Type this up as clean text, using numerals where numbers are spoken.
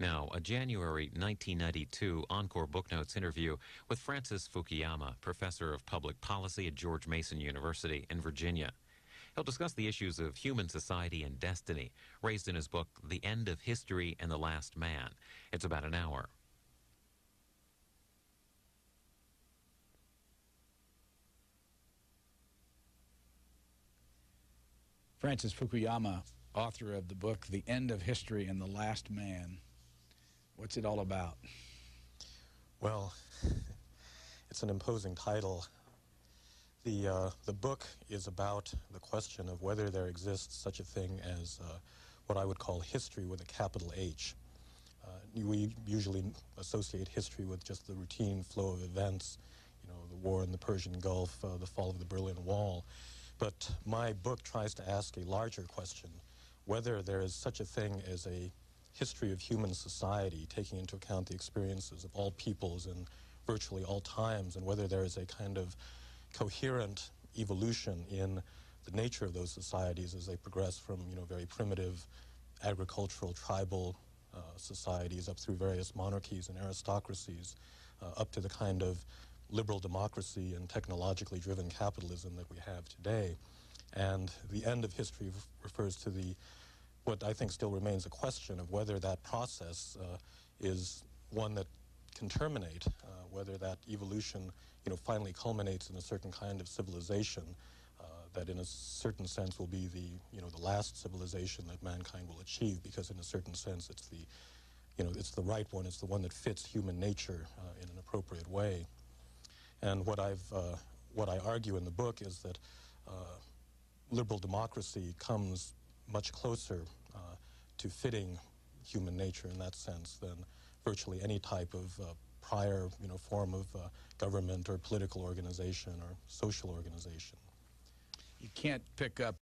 Now, a January 1992 Encore Booknotes interview with Francis Fukuyama, professor of public policy at George Mason University in Virginia. He'll discuss the issues of human society and destiny, raised in his book, The End of History and the Last Man. It's about an hour. Francis Fukuyama, author of the book, The End of History and the Last Man. What's it all about? Well, it's an imposing title. The book is about the question of whether there exists such a thing as what I would call history with a capital H. We usually associate history with just the routine flow of events, the war in the Persian Gulf, the fall of the Berlin Wall. But my book tries to ask a larger question, whether there is such a thing as a history of human society, taking into account the experiences of all peoples in virtually all times, and whether there is a kind of coherent evolution in the nature of those societies as they progress from, very primitive agricultural, tribal societies up through various monarchies and aristocracies, up to the kind of liberal democracy and technologically driven capitalism that we have today. And the end of history refers to what I think still remains a question of whether that process is one that can terminate, whether that evolution, finally culminates in a certain kind of civilization that in a certain sense will be the last civilization that mankind will achieve, because in a certain sense it's it's the right one, it's the one that fits human nature in an appropriate way. And what I argue in the book is that liberal democracy comes much closer to fitting human nature in that sense than virtually any type of prior, form of government or political organization or social organization. You can't pick up